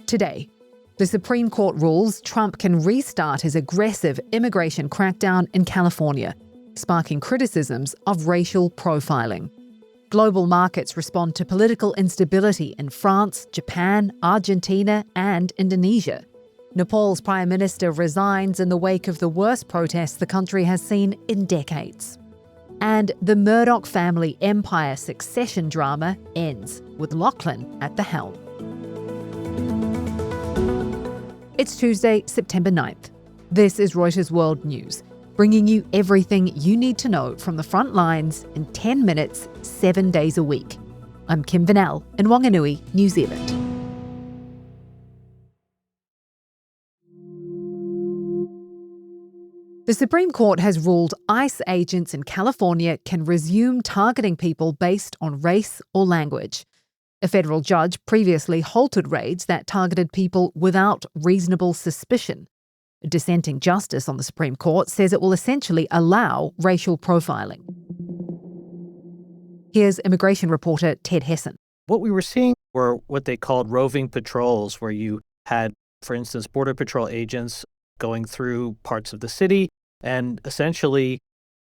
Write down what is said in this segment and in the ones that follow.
Today, the Supreme Court rules Trump can restart his aggressive immigration crackdown in California, sparking criticisms of racial profiling. Global markets respond to political instability in France, Japan, Argentina, and Indonesia. Nepal's Prime Minister resigns in the wake of the worst protests the country has seen in decades. And the Murdoch family empire succession drama ends with Lachlan at the helm. It's Tuesday, September 9th. This is Reuters World News, bringing you everything you need to know from the front lines in 10 minutes, 7 days a week. I'm Kim Vanel in Wanganui, New Zealand. The Supreme Court has ruled ICE agents in California can resume targeting people based on race or language. A federal judge previously halted raids that targeted people without reasonable suspicion. A dissenting justice on the Supreme Court says it will essentially allow racial profiling. Here's immigration reporter Ted Hesson. What we were seeing were what they called roving patrols, where you had, for instance, Border Patrol agents going through parts of the city and essentially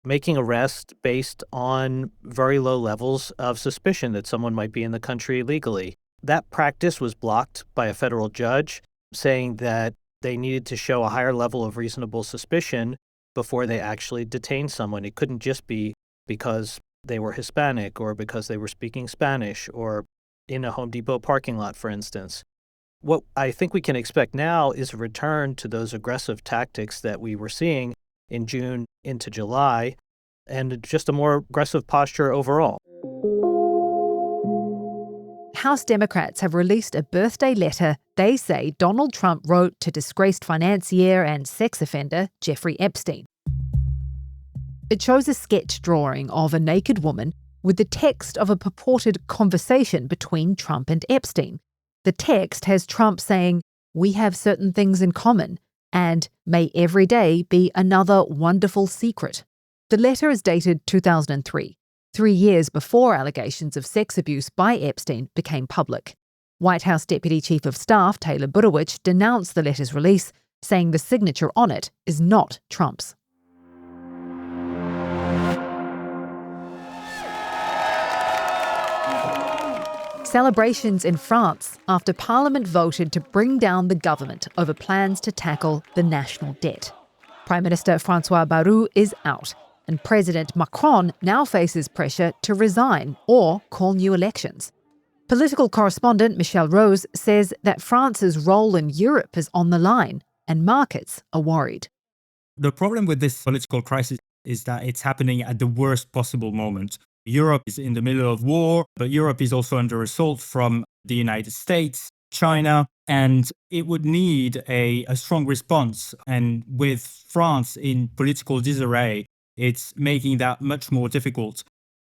making arrests based on very low levels of suspicion that someone might be in the country illegally. That practice was blocked by a federal judge, saying that they needed to show a higher level of reasonable suspicion before they actually detained someone. It couldn't just be because they were Hispanic or because they were speaking Spanish or in a Home Depot parking lot, for instance. What I think we can expect now is a return to those aggressive tactics that we were seeing in June into July, and just a more aggressive posture overall. House Democrats have released a birthday letter they say Donald Trump wrote to disgraced financier and sex offender Jeffrey Epstein. It shows a sketch drawing of a naked woman with the text of a purported conversation between Trump and Epstein. The text has Trump saying, "We have certain things in common," and "may every day be another wonderful secret." The letter is dated 2003, 3 years before allegations of sex abuse by Epstein became public. White House Deputy Chief of Staff Taylor Budowich denounced the letter's release, saying the signature on it is not Trump's. Celebrations in France after Parliament voted to bring down the government over plans to tackle the national debt. Prime Minister François Bayrou is out, and President Macron now faces pressure to resign or call new elections. Political correspondent Michelle Rose says that France's role in Europe is on the line, and markets are worried. The problem with this political crisis is that it's happening at the worst possible moment. Europe is in the middle of war, but Europe is also under assault from the United States, China, and it would need a strong response. And with France in political disarray, it's making that much more difficult.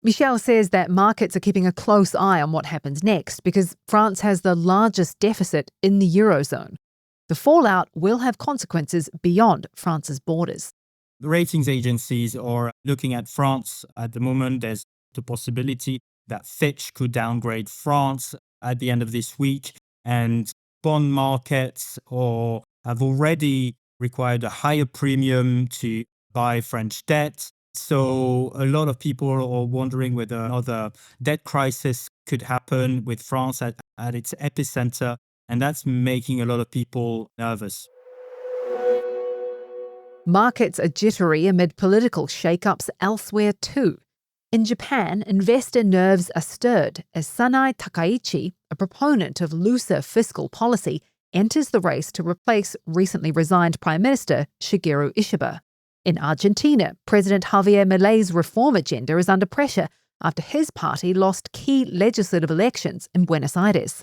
Michelle says that markets are keeping a close eye on what happens next because France has the largest deficit in the Eurozone. The fallout will have consequences beyond France's borders. The ratings agencies are looking at France at the moment. There's the possibility that Fitch could downgrade France at the end of this week, and bond markets have already required a higher premium to buy French debt. So a lot of people are wondering whether another debt crisis could happen with France at its epicenter, and that's making a lot of people nervous. Markets are jittery amid political shake-ups elsewhere too. In Japan, investor nerves are stirred as Sanae Takaichi, a proponent of looser fiscal policy, enters the race to replace recently resigned Prime Minister Shigeru Ishiba. In Argentina, President Javier Milei's reform agenda is under pressure after his party lost key legislative elections in Buenos Aires.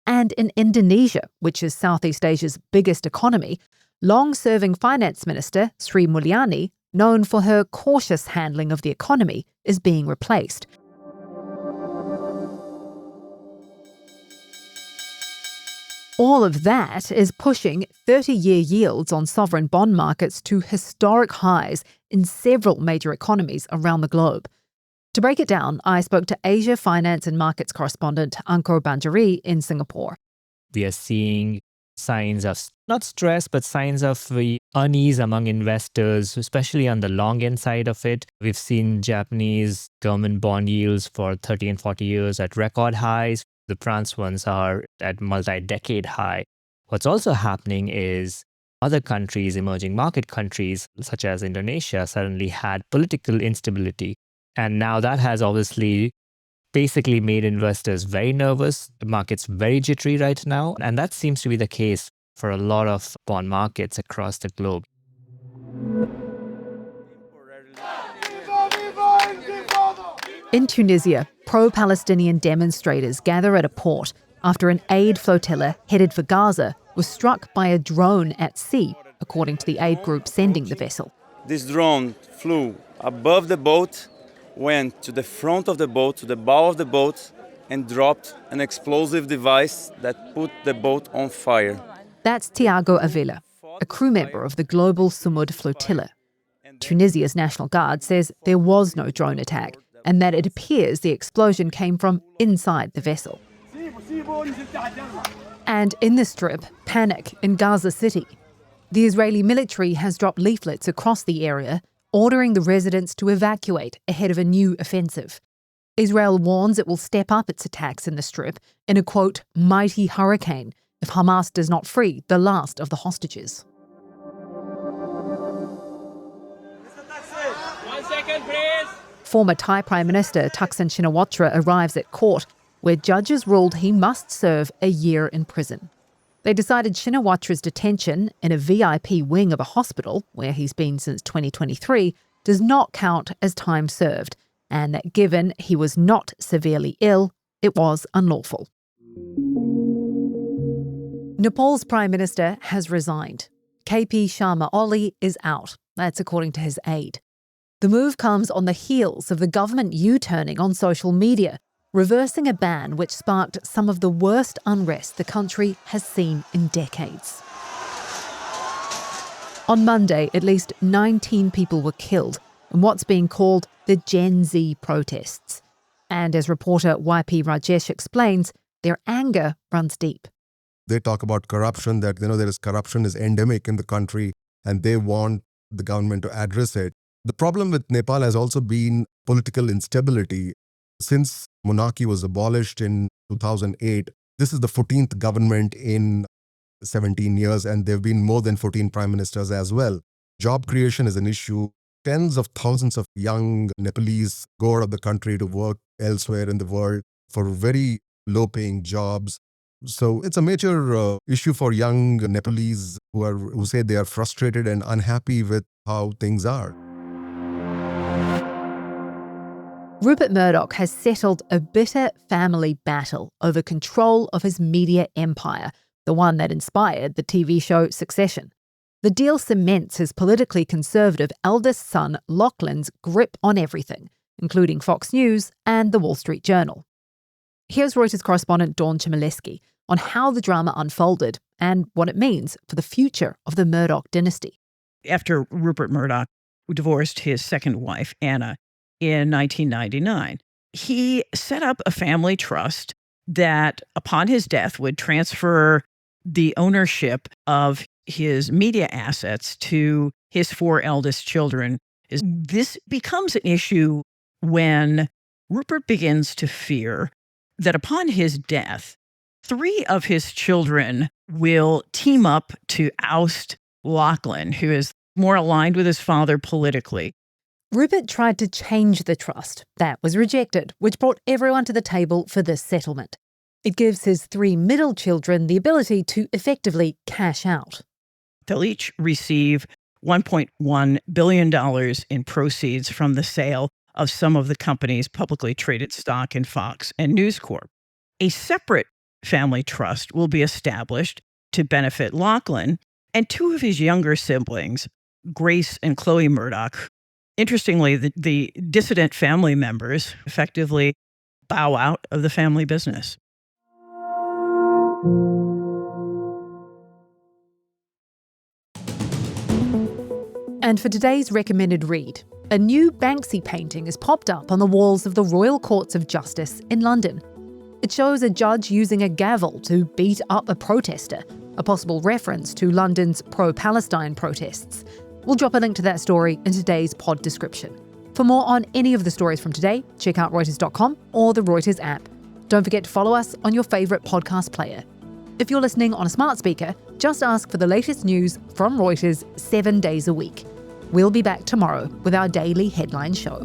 And in Indonesia, which is Southeast Asia's biggest economy, long-serving Finance Minister Sri Mulyani, known for her cautious handling of the economy, is being replaced. All of that is pushing 30-year yields on sovereign bond markets to historic highs in several major economies around the globe. To break it down, I spoke to Asia finance and markets correspondent Ankur Banjari in Singapore. We are seeing signs of not stress, but signs of the unease among investors, especially on the long end side of it. We've seen Japanese government bond yields for 30 and 40 years at record highs. The France ones are at multi-decade high. What's also happening is other countries, emerging market countries, such as Indonesia, suddenly had political instability. And now that has obviously basically made investors very nervous. The market's very jittery right now. And that seems to be the case for a lot of bond markets across the globe. In Tunisia, pro-Palestinian demonstrators gather at a port after an aid flotilla headed for Gaza was struck by a drone at sea, according to the aid group sending the vessel. This drone flew above the boat, went to the front of the boat, to the bow of the boat, and dropped an explosive device that put the boat on fire. That's Tiago Avila, a crew member of the global Sumud flotilla. Tunisia's National Guard says there was no drone attack and that it appears the explosion came from inside the vessel. And in the Strip, panic in Gaza City. The Israeli military has dropped leaflets across the area, ordering the residents to evacuate ahead of a new offensive. Israel warns it will step up its attacks in the Strip in a, quote, mighty hurricane if Hamas does not free the last of the hostages. 1 second, please. Former Thai Prime Minister Thaksin Shinawatra arrives at court, where judges ruled he must serve a year in prison. They decided Shinawatra's detention in a VIP wing of a hospital, where he's been since 2023, does not count as time served, and that given he was not severely ill, it was unlawful. Nepal's Prime Minister has resigned. KP Sharma Oli is out. That's according to his aide. The move comes on the heels of the government U-turning on social media, reversing a ban which sparked some of the worst unrest the country has seen in decades. On Monday, at least 19 people were killed in what's being called the Gen Z protests. And as reporter YP Rajesh explains, their anger runs deep. They talk about corruption, that there is corruption is endemic in the country, and they want the government to address it. The problem with Nepal has also been political instability. Since monarchy was abolished in 2008, this is the 14th government in 17 years, and there have been more than 14 prime ministers as well. Job creation is an issue. Tens of thousands of young Nepalese go out of the country to work elsewhere in the world for very low-paying jobs. So it's a major issue for young Nepalese who say they are frustrated and unhappy with how things are. Rupert Murdoch has settled a bitter family battle over control of his media empire, the one that inspired the TV show Succession. The deal cements his politically conservative eldest son Lachlan's grip on everything, including Fox News and the Wall Street Journal. Here's Reuters correspondent Dawn Chmielewski on how the drama unfolded and what it means for the future of the Murdoch dynasty. After Rupert Murdoch divorced his second wife, Anna, in 1999, he set up a family trust that, upon his death, would transfer the ownership of his media assets to his 4 eldest children. This becomes an issue when Rupert begins to fear that upon his death, 3 of his children will team up to oust Lachlan, who is more aligned with his father politically. Rupert tried to change the trust. That was rejected, which brought everyone to the table for this settlement. It gives his 3 middle children the ability to effectively cash out. They'll each receive $1.1 billion in proceeds from the sale of some of the company's publicly traded stock in Fox and News Corp. A separate family trust will be established to benefit Lachlan and 2 of his younger siblings, Grace and Chloe Murdoch. Interestingly, the dissident family members effectively bow out of the family business. And for today's recommended read, a new Banksy painting has popped up on the walls of the Royal Courts of Justice in London. It shows a judge using a gavel to beat up a protester, a possible reference to London's pro-Palestine protests. We'll drop a link to that story in today's pod description. For more on any of the stories from today, check out Reuters.com or the Reuters app. Don't forget to follow us on your favourite podcast player. If you're listening on a smart speaker, just ask for the latest news from Reuters 7 days a week. We'll be back tomorrow with our daily headline show.